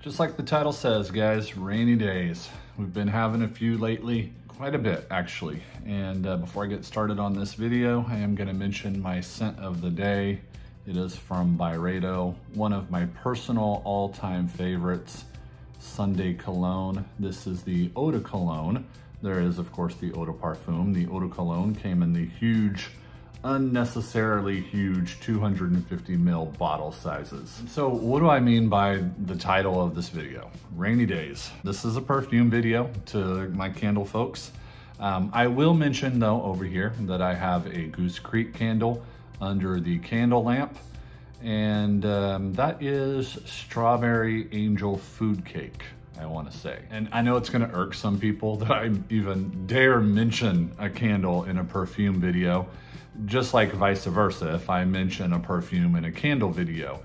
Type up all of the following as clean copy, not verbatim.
Just like the title says, guys, rainy days. We've been having a few lately, quite a bit actually. And before I get started on this video, I am gonna mention my scent of the day. It is from Byredo, one of my personal all-time favorites, Sunday Cologne. This is the Eau de Cologne. There is, of course, the Eau de Parfum. The Eau de Cologne came in the huge, unnecessarily huge 250 ml bottle sizes. So what do I mean by the title of this video? Rainy days. This is a perfume video to my candle folks. I will mention though over here that I have a Goose Creek candle under the candle lamp, and that is Strawberry Angel Food Cake, I want to say. And I know it's going to irk some people that I even dare mention a candle in a perfume video. Just like vice versa, if I mention a perfume in a candle video,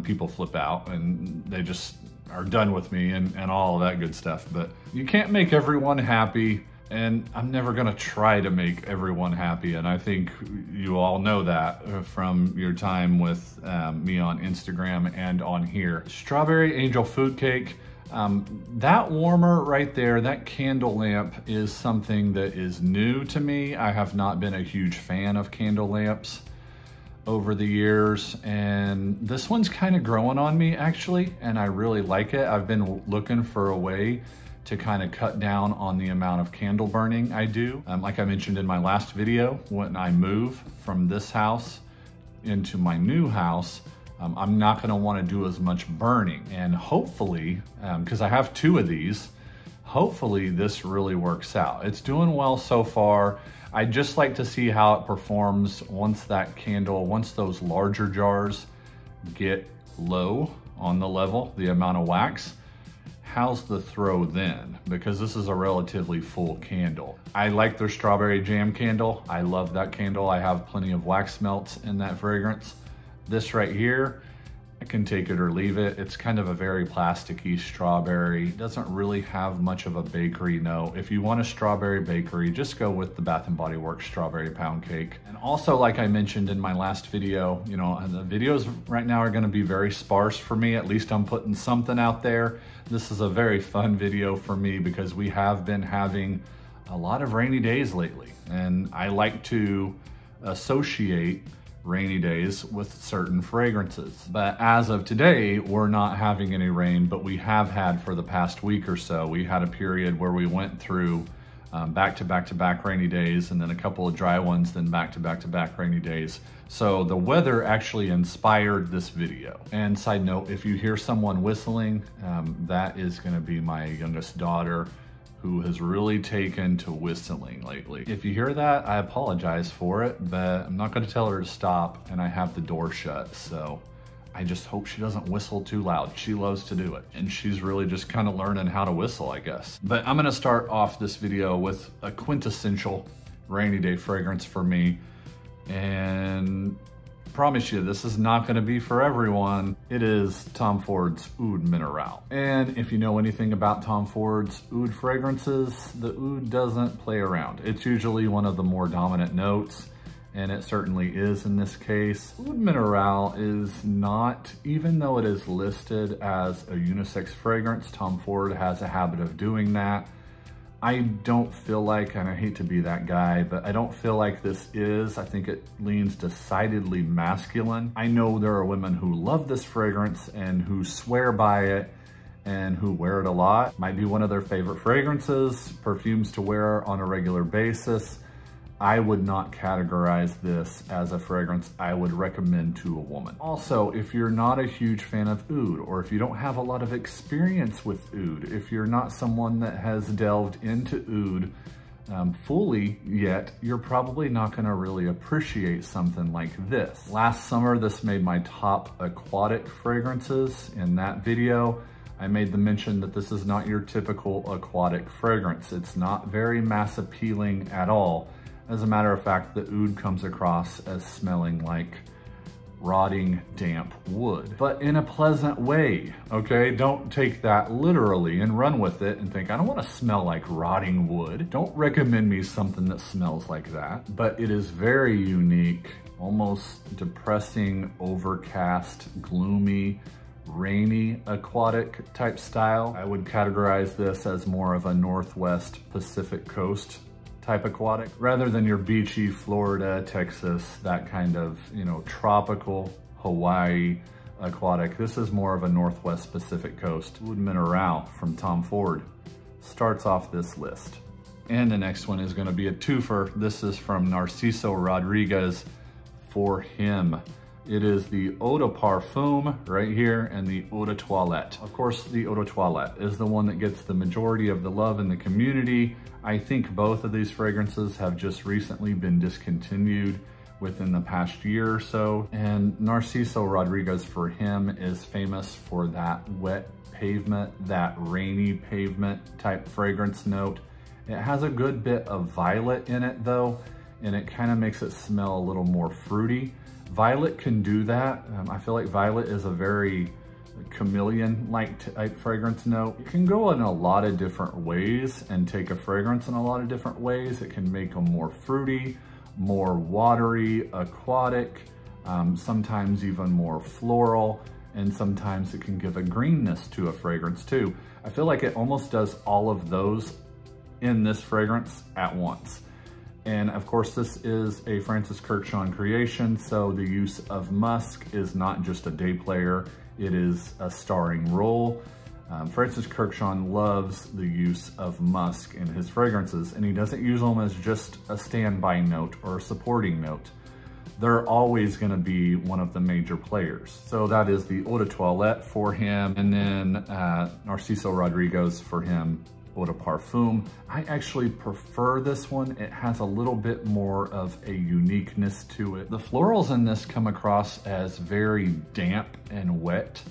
people flip out and they just are done with me and all of that good stuff. But you can't make everyone happy, and I'm never gonna try to make everyone happy. And I think you all know that from your time with me on Instagram and on here. Strawberry Angel Food Cake. That warmer right there, that candle lamp, is something that is new to me. I have not been a huge fan of candle lamps over the years, and this one's kind of growing on me actually, and I really like it. I've been looking for a way to kind of cut down on the amount of candle burning I do. Like I mentioned in my last video, when I move from this house into my new house, I'm not gonna wanna do as much burning. And hopefully, because I have two of these, hopefully this really works out. It's doing well so far. I'd just like to see how it performs once those larger jars get low on the level, the amount of wax. How's the throw then? Because this is a relatively full candle. I like their strawberry jam candle. I love that candle. I have plenty of wax melts in that fragrance. This right here, I can take it or leave it. It's kind of a very plasticky strawberry. It doesn't really have much of a bakery note. If you want a strawberry bakery, just go with the Bath & Body Works Strawberry Pound Cake. And also, like I mentioned in my last video, you know, the videos right now are gonna be very sparse for me. At least I'm putting something out there. This is a very fun video for me because we have been having a lot of rainy days lately. And I like to associate rainy days with certain fragrances. But as of today, we're not having any rain, but we have had for the past week or so. We had a period where we went through back to back to back rainy days, and then a couple of dry ones, then back to back to back rainy days. So the weather actually inspired this video. And side note, if you hear someone whistling, that is gonna be my youngest daughter, who has really taken to whistling lately. If you hear that, I apologize for it, but I'm not gonna tell her to stop, and I have the door shut, so I just hope she doesn't whistle too loud. She loves to do it, and she's really just kind of learning how to whistle, I guess. But I'm gonna start off this video with a quintessential rainy day fragrance for me, and promise you, this is not gonna be for everyone. It is Tom Ford's Oud Mineral. And if you know anything about Tom Ford's oud fragrances, the oud doesn't play around. It's usually one of the more dominant notes, and it certainly is in this case. Oud Mineral is not, even though it is listed as a unisex fragrance, Tom Ford has a habit of doing that. I don't feel like, and I hate to be that guy, but I don't feel like this is. I think it leans decidedly masculine. I know there are women who love this fragrance and who swear by it and who wear it a lot. Might be one of their favorite fragrances, perfumes to wear on a regular basis. I would not categorize this as a fragrance I would recommend to a woman. Also, if you're not a huge fan of oud, or if you don't have a lot of experience with oud, if you're not someone that has delved into oud fully yet, you're probably not gonna really appreciate something like this. Last summer, this made my top aquatic fragrances. In that video, I made the mention that this is not your typical aquatic fragrance. It's not very mass appealing at all. As a matter of fact, the oud comes across as smelling like rotting, damp wood, but in a pleasant way, okay? Don't take that literally and run with it and think, I don't wanna smell like rotting wood. Don't recommend me something that smells like that, but it is very unique, almost depressing, overcast, gloomy, rainy aquatic type style. I would categorize this as more of a Northwest Pacific Coast type aquatic, rather than your beachy Florida, Texas, that kind of, you know, tropical Hawaii aquatic. This is more of a Northwest Pacific Coast. Wood Mineral from Tom Ford starts off this list. And the next one is gonna be a twofer. This is from Narciso Rodriguez for him. It is the Eau de Parfum right here and the Eau de Toilette. Of course, the Eau de Toilette is the one that gets the majority of the love in the community. I think both of these fragrances have just recently been discontinued within the past year or so. And Narciso Rodriguez for him is famous for that wet pavement, that rainy pavement type fragrance note. It has a good bit of violet in it though, and it kind of makes it smell a little more fruity. Violet can do that. I feel like violet is a very chameleon-like type fragrance note. It can go in a lot of different ways and take a fragrance in a lot of different ways. It can make them more fruity, more watery, aquatic, sometimes even more floral, and sometimes it can give a greenness to a fragrance too. I feel like it almost does all of those in this fragrance at once. And of course, this is a Francis Kurkdjian creation, so the use of musk is not just a day player, it is a starring role. Francis Kurkdjian loves the use of musk in his fragrances, and he doesn't use them as just a standby note or a supporting note. They're always gonna be one of the major players. So that is the Eau de Toilette for him, and then Narciso Rodriguez for him, Eau de Parfum. I actually prefer this one. It has a little bit more of a uniqueness to it. The florals in this come across as very damp and wet,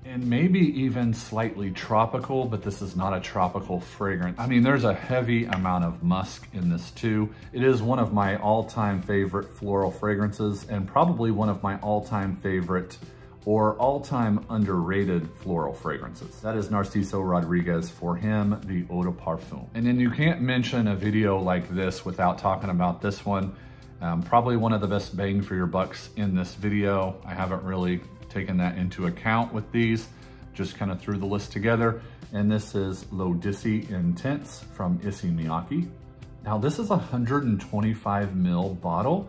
and maybe even slightly tropical, but this is not a tropical fragrance. I mean, there's a heavy amount of musk in this too. It is one of my all-time favorite floral fragrances, and probably one of my all-time favorite or all-time underrated floral fragrances. That is Narciso Rodriguez for him, the Eau de Parfum. And then you can't mention a video like this without talking about this one. Probably one of the best bang for your bucks in this video. I haven't really taken that into account with these, just kind of threw the list together. And this is L'Odyssée Intense from Issey Miyake. Now this is a 125 ml bottle.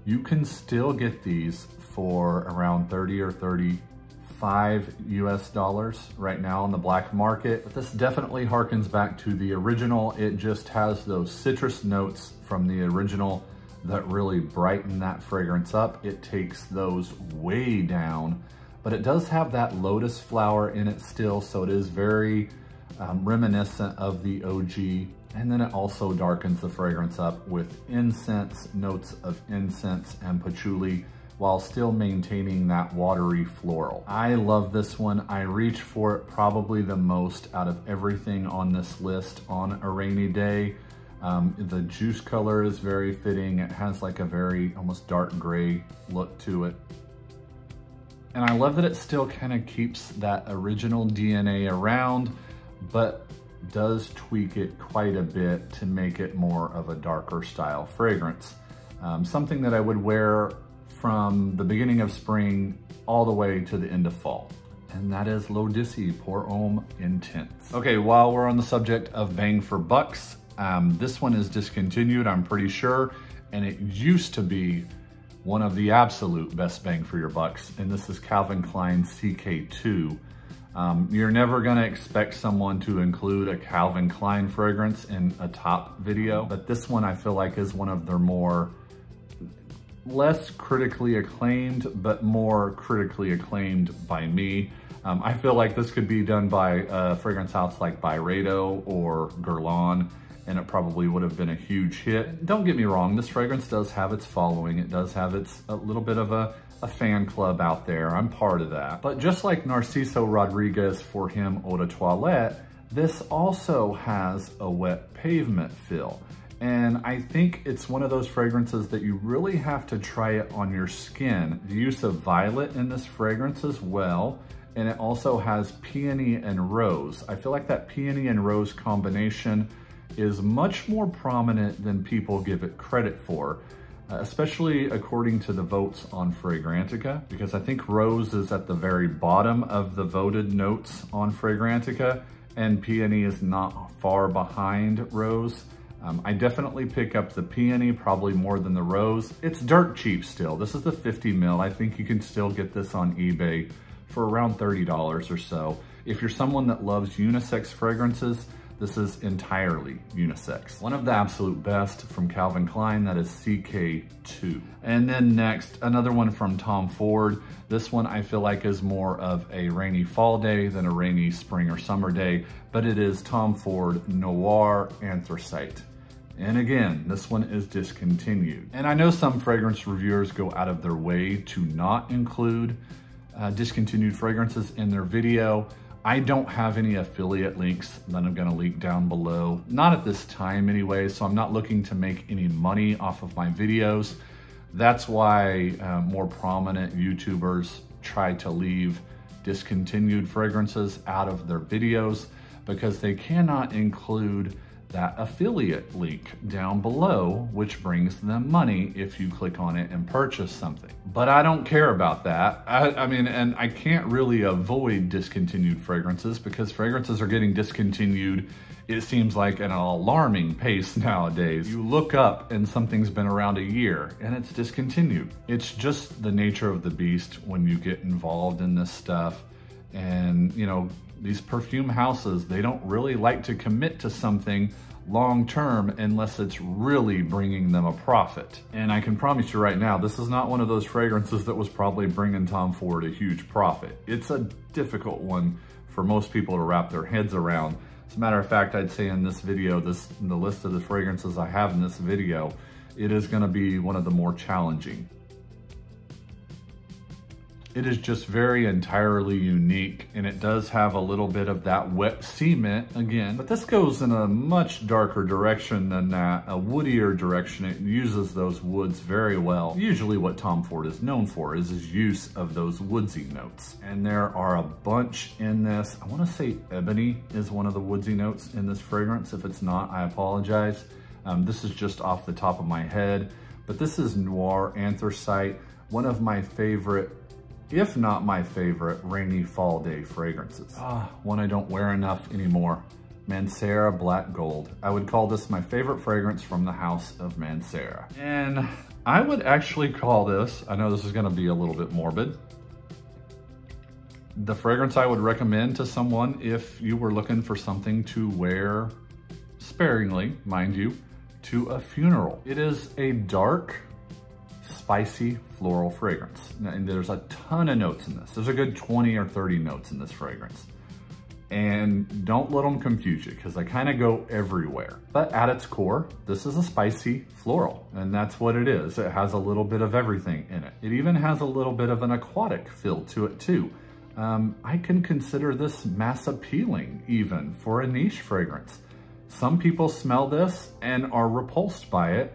You can still get these for around 30 or 35 US dollars right now on the black market. But this definitely harkens back to the original. It just has those citrus notes from the original that really brighten that fragrance up. It takes those way down, but it does have that lotus flower in it still, so it is very reminiscent of the OG. And then it also darkens the fragrance up with incense, notes of incense and patchouli, while still maintaining that watery floral. I love this one. I reach for it probably the most out of everything on this list on a rainy day. The juice color is very fitting. It has like a very almost dark gray look to it. And I love that it still kind of keeps that original DNA around, but does tweak it quite a bit to make it more of a darker style fragrance. Something that I would wear from the beginning of spring all the way to the end of fall. And that is L'Odyssée Pour Homme Intense. Okay, while we're on the subject of bang for bucks, this one is discontinued, I'm pretty sure, and it used to be one of the absolute best bang for your bucks, and this is Calvin Klein CK2. You're never gonna expect someone to include a Calvin Klein fragrance in a top video, but this one I feel like is one of their less critically acclaimed, but more critically acclaimed by me. I feel like this could be done by a fragrance house like Byredo or Guerlain, and it probably would have been a huge hit. Don't get me wrong, this fragrance does have its following. It does have a little bit of a fan club out there. I'm part of that. But just like Narciso Rodriguez for him Eau de Toilette, this also has a wet pavement feel. And I think it's one of those fragrances that you really have to try it on your skin. The use of violet in this fragrance as well, and it also has peony and rose. I feel like that peony and rose combination is much more prominent than people give it credit for. especially according to the votes on Fragrantica, because I think rose is at the very bottom of the voted notes on Fragrantica, and peony is not far behind rose. I definitely pick up the peony probably more than the rose. It's dirt cheap still. This is the 50 mil. I think you can still get this on eBay for around $30 or so. If you're someone that loves unisex fragrances, this is entirely unisex. One of the absolute best from Calvin Klein, that is CK2. And then next, another one from Tom Ford. This one I feel like is more of a rainy fall day than a rainy spring or summer day, but it is Tom Ford Noir Anthracite. And again, this one is discontinued. And I know some fragrance reviewers go out of their way to not include discontinued fragrances in their video. I don't have any affiliate links that I'm gonna link down below. Not at this time anyway, so I'm not looking to make any money off of my videos. That's why more prominent YouTubers try to leave discontinued fragrances out of their videos, because they cannot include that affiliate link down below, which brings them money if you click on it and purchase something. But I don't care about that. I mean, and I can't really avoid discontinued fragrances, because fragrances are getting discontinued, it seems like, at an alarming pace nowadays. You look up and something's been around a year and it's discontinued. It's just the nature of the beast when you get involved in this stuff. And you know, these perfume houses, they don't really like to commit to something long-term unless it's really bringing them a profit. And I can promise you right now, this is not one of those fragrances that was probably bringing Tom Ford a huge profit. It's a difficult one for most people to wrap their heads around. As a matter of fact, I'd say in this video, the list of the fragrances I have in this video, it is gonna be one of the more challenging. It is just very entirely unique, and it does have a little bit of that wet cement again, but this goes in a much darker direction than that, a woodier direction. It uses those woods very well. Usually what Tom Ford is known for is his use of those woodsy notes. And there are a bunch in this. I wanna say ebony is one of the woodsy notes in this fragrance. If it's not, I apologize. This is just off the top of my head, but this is Noir Anthracite, one of my favorite, if not my favorite, rainy fall day fragrances. One I don't wear enough anymore. Mancera Black Gold. I would call this my favorite fragrance from the house of Mancera. And I would actually call this, I know this is gonna be a little bit morbid, the fragrance I would recommend to someone if you were looking for something to wear sparingly, mind you, to a funeral. It is a dark, spicy floral fragrance. And there's a ton of notes in this. There's a good 20 or 30 notes in this fragrance. And don't let them confuse you, because they kind of go everywhere. But at its core, this is a spicy floral, and that's what it is. It has a little bit of everything in it. It even has a little bit of an aquatic feel to it too. I can consider this mass appealing even for a niche fragrance. Some people smell this and are repulsed by it.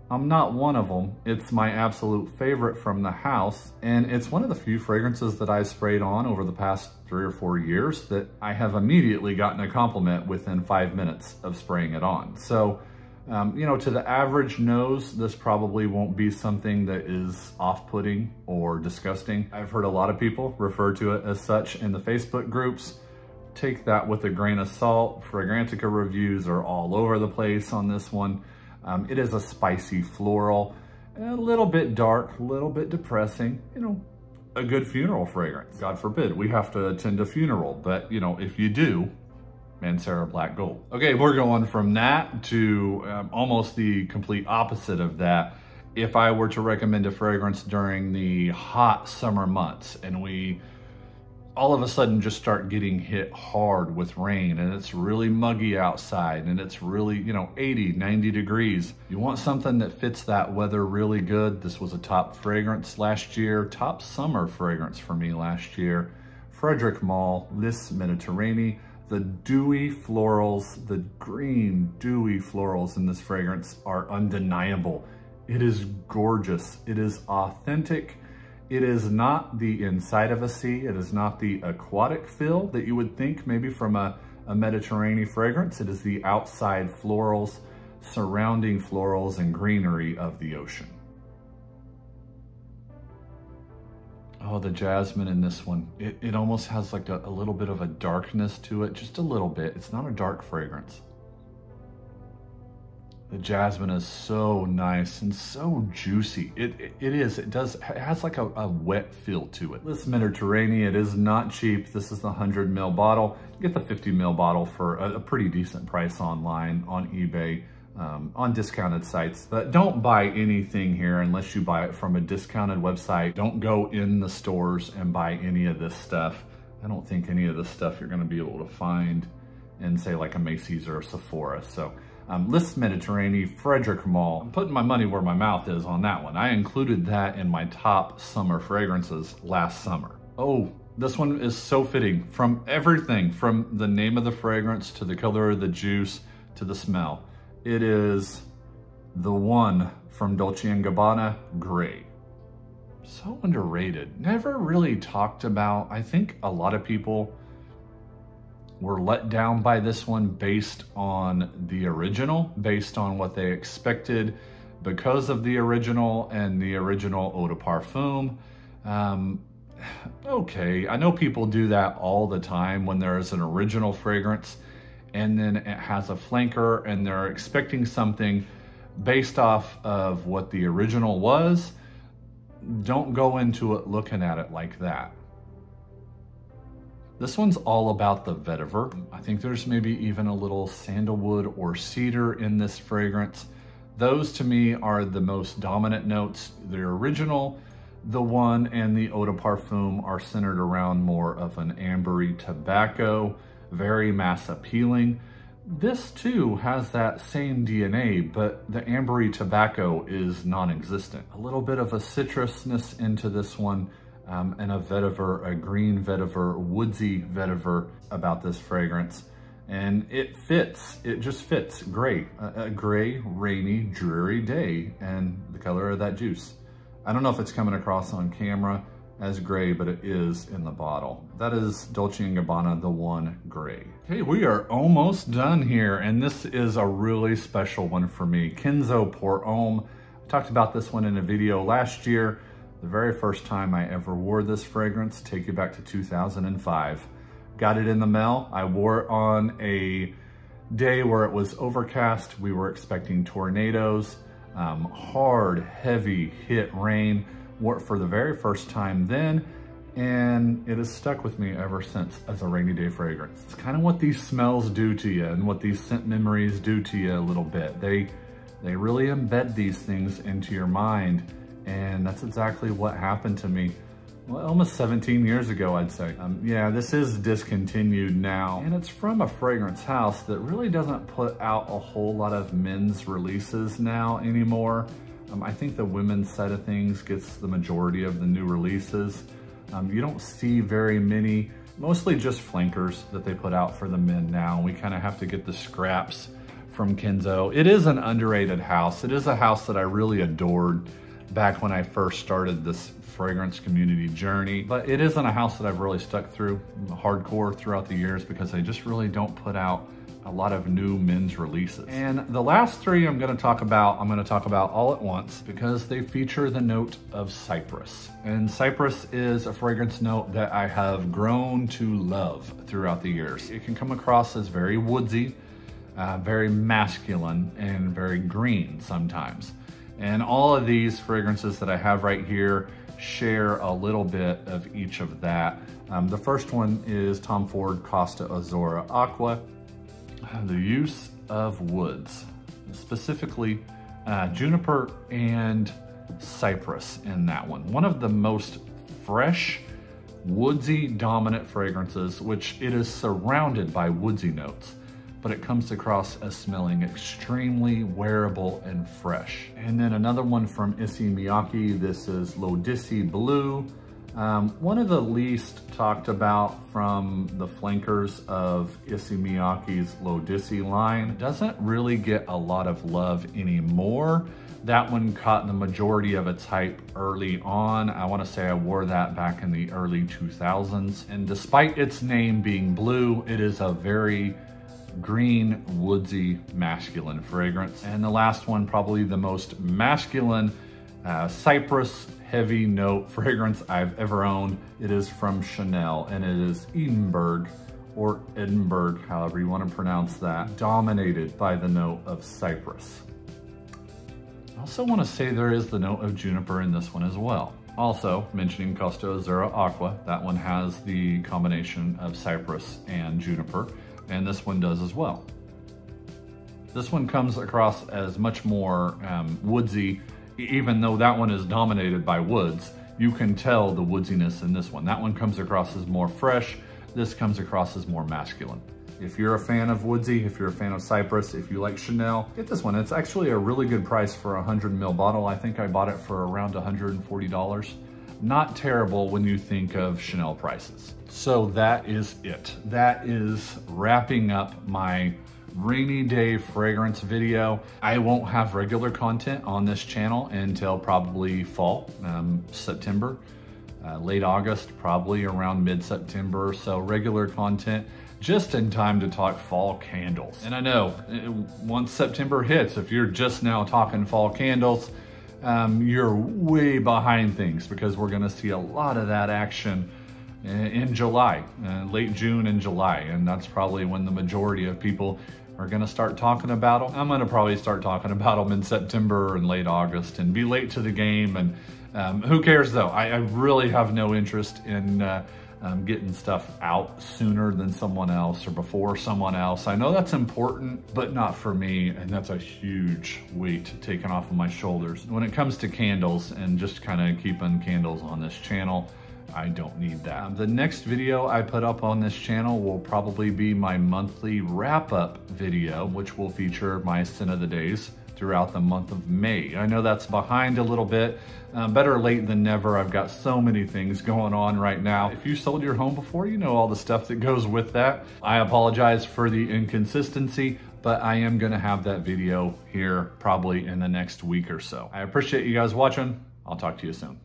I'm not one of them. It's my absolute favorite from the house, and it's one of the few fragrances that I sprayed on over the past 3 or 4 years that I have immediately gotten a compliment within 5 minutes of spraying it on. So, you know, to the average nose, this probably won't be something that is off-putting or disgusting. I've heard a lot of people refer to it as such in the Facebook groups. Take that with a grain of salt. Fragrantica reviews are all over the place on this one. It is a spicy floral, a little bit dark, a little bit depressing, you know, a good funeral fragrance. God forbid we have to attend a funeral, but you know, if you do, Mancera Black Gold. Okay, we're going from that to almost the complete opposite of that. If I were to recommend a fragrance during the hot summer months and we all of a sudden just start getting hit hard with rain and it's really muggy outside and it's really, you know, 80, 90 degrees. You want something that fits that weather really good. This was a top fragrance last year, top summer fragrance for me last year. Frederic Malle, Lys Méditerranée. The dewy florals, the green dewy florals in this fragrance are undeniable. It is gorgeous. It is authentic. It is not the inside of a sea. It is not the aquatic feel that you would think maybe from a Mediterranean fragrance. It is the outside florals, surrounding florals and greenery of the ocean. Oh, the jasmine in this one. It almost has like a little bit of a darkness to it, just a little bit. It's not a dark fragrance. The jasmine is so nice and so juicy. It has like a wet feel to it. This Mediterranean, it is not cheap. This is the 100 ml bottle. You get the 50 ml bottle for a pretty decent price online, on eBay, on discounted sites. But don't buy anything here unless you buy it from a discounted website. Don't go in the stores and buy any of this stuff. I don't think any of this stuff you're gonna be able to find in, say, like a Macy's or a Sephora. So Lys Mediterranee, Frederic Malle. I'm putting my money where my mouth is on that one. I included that in my top summer fragrances last summer. Oh, this one is so fitting from everything, from the name of the fragrance to the color of the juice to the smell. It is the one from Dolce & Gabbana, Grey. So underrated, never really talked about. I think a lot of people were let down by this one based on the original, based on what they expected because of the original and the original Eau de Parfum. Okay, I know people do that all the time when there is an original fragrance and then it has a flanker and they're expecting something based off of what the original was. Don't go into it looking at it like that. This one's all about the vetiver. I think there's maybe even a little sandalwood or cedar in this fragrance. Those to me are the most dominant notes. The original, the one, and the Eau de Parfum are centered around more of an ambery tobacco, very mass appealing. This too has that same DNA, but the ambery tobacco is non-existent. A little bit of a citrusness into this one, and a vetiver, a green vetiver, woodsy vetiver about this fragrance. And it fits, it just fits great. A gray, rainy, dreary day, and the color of that juice. I don't know if it's coming across on camera as gray, but it is in the bottle. That is Dolce & Gabbana, the one Grey. Okay, we are almost done here, and this is a really special one for me. Kenzo Pour Homme. I talked about this one in a video last year. The very first time I ever wore this fragrance, take you back to 2005. Got it in the mail. I wore it on a day where it was overcast. We were expecting tornadoes, hard, heavy hit rain. Wore it for the very first time then, and it has stuck with me ever since as a rainy day fragrance. It's kind of what these smells do to you and what these scent memories do to you a little bit. They really embed these things into your mind. And that's exactly what happened to me, well, almost 17 years ago, I'd say. Yeah, this is discontinued now. And it's from a fragrance house that really doesn't put out a whole lot of men's releases now anymore. I think the women's side of things gets the majority of the new releases. You don't see very many, mostly just flankers that they put out for the men now. We kind of have to get the scraps from Kenzo. It is an underrated house. It is a house that I really adored back when I first started this fragrance community journey, but it isn't a house that I've really stuck through hardcore throughout the years because they just really don't put out a lot of new men's releases. And the last three I'm gonna talk about all at once because they feature the note of cypress. And cypress is a fragrance note that I have grown to love throughout the years. It can come across as very woodsy, very masculine, and very green sometimes. And all of these fragrances that I have right here share a little bit of each of that. The first one is Tom Ford Costa Azzurra Aqua. The use of woods, specifically juniper and cypress in that one. One of the most fresh, woodsy dominant fragrances, which it is surrounded by woodsy notes, but it comes across as smelling extremely wearable and fresh. And then another one from Issey Miyake, this is L'Odyssey Blue. One of the least talked about from the flankers of Issey Miyake's L'Odyssey line. Doesn't really get a lot of love anymore. That one caught the majority of its hype early on. I wanna say I wore that back in the early 2000s. And despite its name being blue, it is a very green, woodsy, masculine fragrance. And the last one, probably the most masculine, cypress, heavy note fragrance I've ever owned. It is from Chanel, and it is Edinburgh, or Edinburgh, however you want to pronounce that, dominated by the note of cypress. I also want to say there is the note of juniper in this one as well. Also, mentioning Costa Azzurra Aqua, that one has the combination of cypress and juniper, and this one does as well. This one comes across as much more woodsy, even though that one is dominated by woods. You can tell the woodsiness in this one. That one comes across as more fresh. This comes across as more masculine. If you're a fan of woodsy, if you're a fan of cypress, if you like Chanel, get this one. It's actually a really good price for a 100 ml bottle. I think I bought it for around $140. Not terrible when you think of Chanel prices. So that is it. That is wrapping up my rainy day fragrance video. I won't have regular content on this channel until probably fall, September, late August, probably around mid-September. So regular content just in time to talk fall candles. And I know once September hits, if you're just now talking fall candles, you're way behind things, because we're gonna see a lot of that action in July, late June and July. And that's probably when the majority of people are gonna start talking about them. I'm gonna probably start talking about them in September and late August and be late to the game. And who cares though? I really have no interest in getting stuff out sooner than someone else or before someone else. I know that's important, but not for me. And that's a huge weight taken off of my shoulders. When it comes to candles and just kind of keeping candles on this channel, I don't need that. The next video I put up on this channel will probably be my monthly wrap-up video, which will feature my scent of the days throughout the month of May. I know that's behind a little bit. Better late than never. I've got so many things going on right now. If you sold your home before, you know all the stuff that goes with that. I apologize for the inconsistency, but I am gonna have that video here probably in the next week or so. I appreciate you guys watching. I'll talk to you soon.